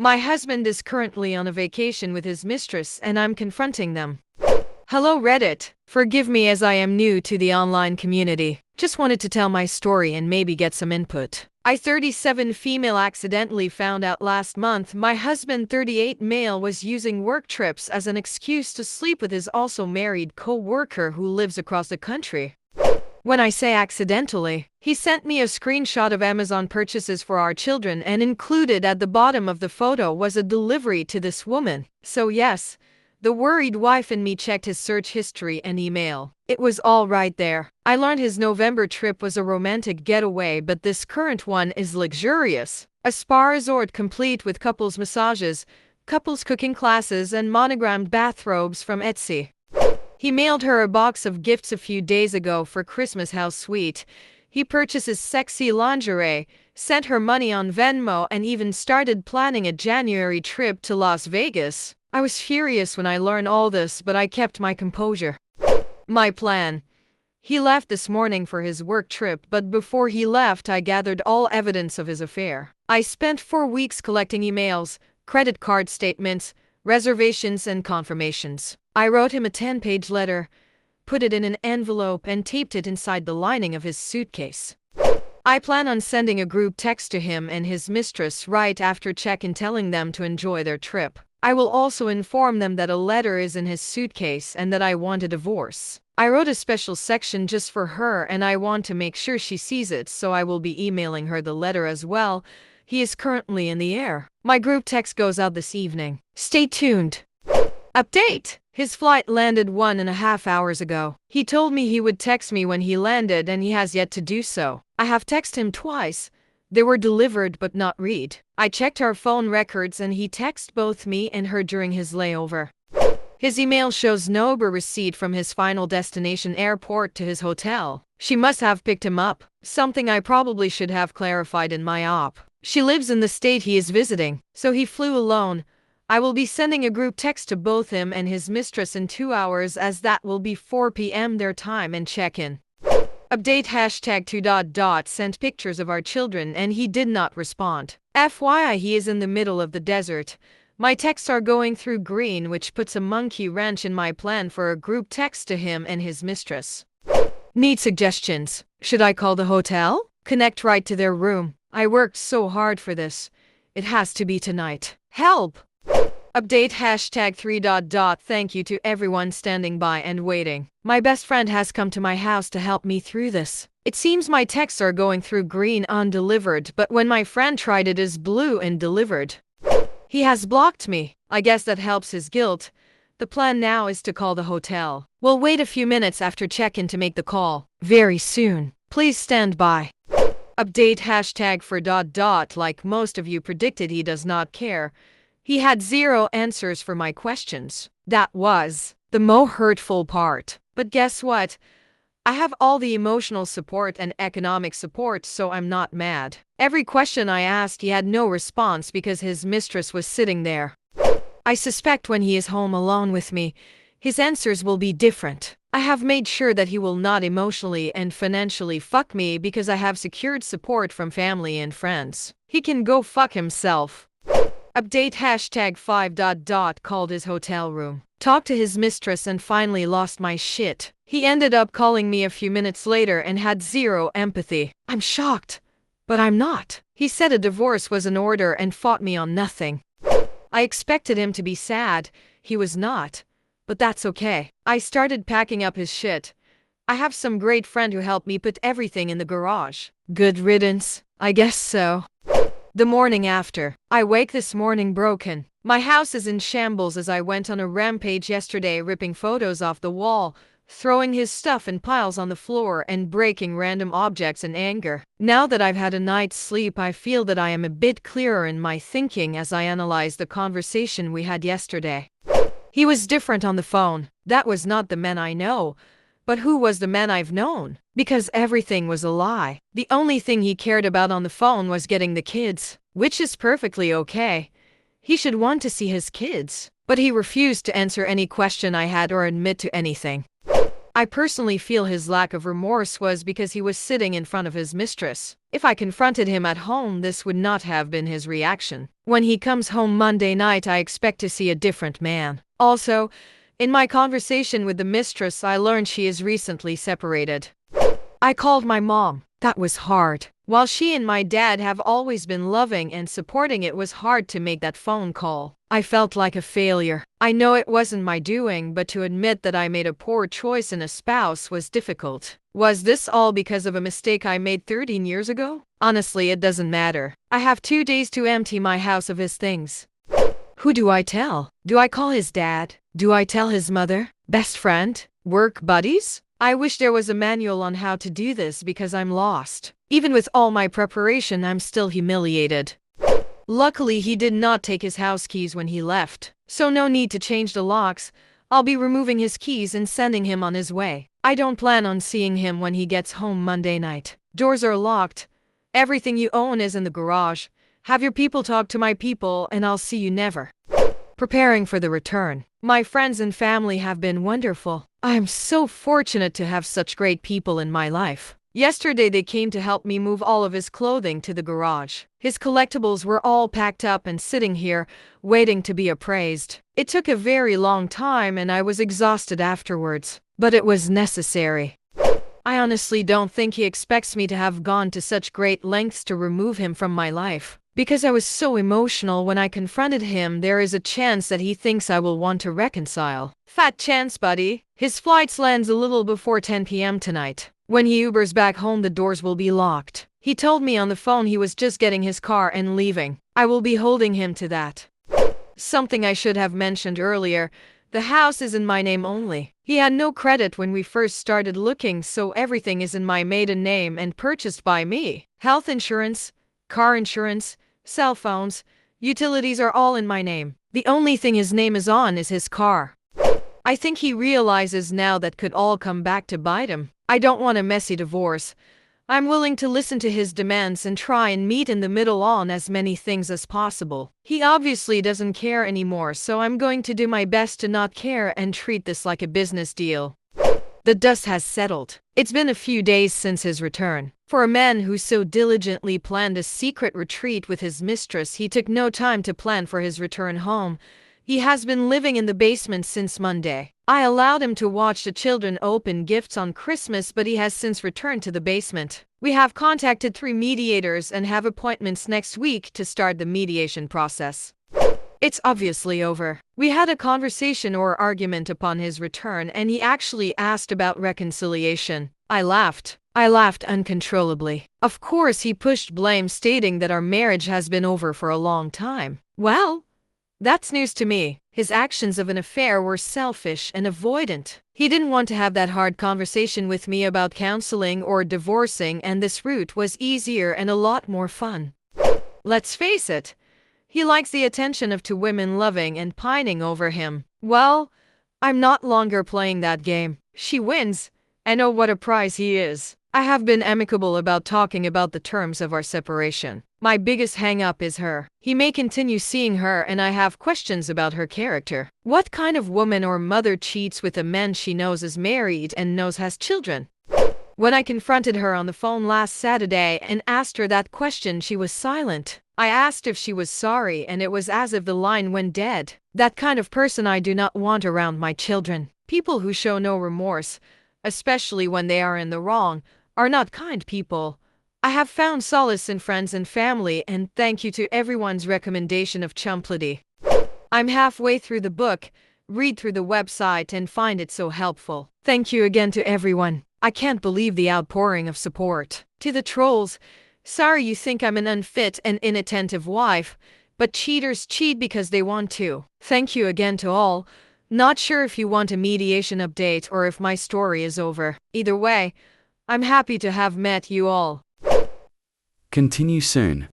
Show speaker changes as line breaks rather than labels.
My husband is currently on a vacation with his mistress and I'm confronting them. Hello Reddit. Forgive me as I am new to the online community. Just wanted to tell my story and maybe get some input. I 37 female accidentally found out last month my husband 38 male was using work trips as an excuse to sleep with his also married co-worker who lives across the country. When I say accidentally, he sent me a screenshot of Amazon purchases for our children and included at the bottom of the photo was a delivery to this woman. So yes, the worried wife in me checked his search history and email. It was all right there. I learned his November trip was a romantic getaway, but this current one is luxurious. A spa resort complete with couples massages, couples cooking classes and monogrammed bathrobes from Etsy. He mailed her a box of gifts a few days ago for Christmas. How sweet. He purchases sexy lingerie, sent her money on Venmo and even started planning a January trip to Las Vegas. I was furious when I learned all this, but I kept my composure. My plan. He left this morning for his work trip, but before he left I gathered all evidence of his affair. I spent 4 weeks collecting emails, credit card statements, reservations and confirmations. I wrote him a 10-page letter, put it in an envelope and taped it inside the lining of his suitcase. I plan on sending a group text to him and his mistress right after check-in telling them to enjoy their trip. I will also inform them that a letter is in his suitcase and that I want a divorce. I wrote a special section just for her and I want to make sure she sees it, so I will be emailing her the letter as well. He is currently in the air. My group text goes out this evening. Stay tuned. Update! His flight landed 1.5 hours ago. He told me he would text me when he landed and he has yet to do so. I have texted him twice. They were delivered but not read. I checked our phone records and he texted both me and her during his layover. His email shows no Uber receipt from his final destination airport to his hotel. She must have picked him up, something I probably should have clarified in my op. She lives in the state he is visiting, so he flew alone. I will be sending a group text to both him and his mistress in 2 hours as that will be 4 p.m. their time and check-in. Update #2. Sent pictures of our children and he did not respond. FYI, he is in the middle of the desert. My texts are going through green, which puts a monkey wrench in my plan for a group text to him and his mistress. Need suggestions? Should I call the hotel? Connect right to their room. I worked so hard for this. It has to be tonight. Help! Update #3. Thank you to everyone standing by and waiting. My best friend has come to my house to help me through this. It seems my texts are going through green undelivered, but when my friend tried it is blue and delivered. He has blocked me. I guess that helps his guilt. The plan now is to call the hotel. We'll wait a few minutes after check-in to make the call. Very soon. Please stand by. Update #4. Like most of you predicted, he does not care. He had 0 answers for my questions. That was the most hurtful part. But guess what? I have all the emotional support and economic support, so I'm not mad. Every question I asked, he had no response because his mistress was sitting there. I suspect when he is home alone with me, his answers will be different. I have made sure that he will not emotionally and financially fuck me because I have secured support from family and friends. He can go fuck himself. Update #5. Called his hotel room. Talked to his mistress and finally lost my shit. He ended up calling me a few minutes later and had 0 empathy. I'm shocked, but I'm not. He said a divorce was in order and fought me on nothing. I expected him to be sad. He was not, but that's okay. I started packing up his shit. I have some great friend who helped me put everything in the garage. Good riddance, I guess so. The morning after. I wake this morning broken. My house is in shambles as I went on a rampage yesterday, ripping photos off the wall, throwing his stuff in piles on the floor and breaking random objects in anger. Now that I've had a night's sleep, I feel that I am a bit clearer in my thinking as I analyze the conversation we had yesterday. He was different on the phone. That was not the man I know. But who was the man I've known? Because everything was a lie. The only thing he cared about on the phone was getting the kids, which is perfectly okay. He should want to see his kids. But he refused to answer any question I had or admit to anything. I personally feel his lack of remorse was because he was sitting in front of his mistress. If I confronted him at home, this would not have been his reaction. When he comes home Monday night, I expect to see a different man. Also, in my conversation with the mistress, I learned she is recently separated. I called my mom. That was hard. While she and my dad have always been loving and supporting, it was hard to make that phone call. I felt like a failure. I know it wasn't my doing, but to admit that I made a poor choice in a spouse was difficult. Was this all because of a mistake I made 13 years ago? Honestly, it doesn't matter. I have 2 days to empty my house of his things. Who do I tell? Do I call his dad? Do I tell his mother? Best friend? Work buddies? I wish there was a manual on how to do this because I'm lost. Even with all my preparation, I'm still humiliated. Luckily, he did not take his house keys when he left, so no need to change the locks. I'll be removing his keys and sending him on his way. I don't plan on seeing him when he gets home Monday night. Doors are locked. Everything you own is in the garage. Have your people talk to my people and I'll see you never. Preparing for the return. My friends and family have been wonderful. I am so fortunate to have such great people in my life. Yesterday they came to help me move all of his clothing to the garage. His collectibles were all packed up and sitting here, waiting to be appraised. It took a very long time and I was exhausted afterwards, but it was necessary. I honestly don't think he expects me to have gone to such great lengths to remove him from my life. Because I was so emotional when I confronted him, there is a chance that he thinks I will want to reconcile. Fat chance, buddy. His flight lands a little before 10 p.m. tonight. When he Ubers back home, the doors will be locked. He told me on the phone he was just getting his car and leaving. I will be holding him to that. Something I should have mentioned earlier. The house is in my name only. He had no credit when we first started looking, so everything is in my maiden name and purchased by me. Health insurance, car insurance, cell phones, utilities are all in my name. The only thing his name is on is his car. I think he realizes now that could all come back to bite him. I don't want a messy divorce. I'm willing to listen to his demands and try and meet in the middle on as many things as possible. He obviously doesn't care anymore, so I'm going to do my best to not care and treat this like a business deal. The dust has settled. It's been a few days since his return. For a man who so diligently planned a secret retreat with his mistress, he took no time to plan for his return home. He has been living in the basement since Monday. I allowed him to watch the children open gifts on Christmas, but he has since returned to the basement. We have contacted 3 mediators and have appointments next week to start the mediation process. It's obviously over. We had a conversation or argument upon his return, and he actually asked about reconciliation. I laughed. I laughed uncontrollably. Of course, he pushed blame, stating that our marriage has been over for a long time. Well, that's news to me. His actions of an affair were selfish and avoidant. He didn't want to have that hard conversation with me about counseling or divorcing, and this route was easier and a lot more fun. Let's face it, he likes the attention of 2 women loving and pining over him. Well, I'm not longer playing that game. She wins, and oh, what a prize he is. I have been amicable about talking about the terms of our separation. My biggest hang-up is her. He may continue seeing her, and I have questions about her character. What kind of woman or mother cheats with a man she knows is married and knows has children? When I confronted her on the phone last Saturday and asked her that question, she was silent. I asked if she was sorry, and it was as if the line went dead. That kind of person I do not want around my children. People who show no remorse, especially when they are in the wrong, are not kind people. I have found solace in friends and family, and thank you to everyone's recommendation of Chumplity. I'm halfway through the book, read through the website and find it so helpful. Thank you again to everyone. I can't believe the outpouring of support. To the trolls, sorry you think I'm an unfit and inattentive wife, but cheaters cheat because they want to. Thank you again to all. Not sure if you want a mediation update or if my story is over. Either way, I'm happy to have met you all.
Continue soon.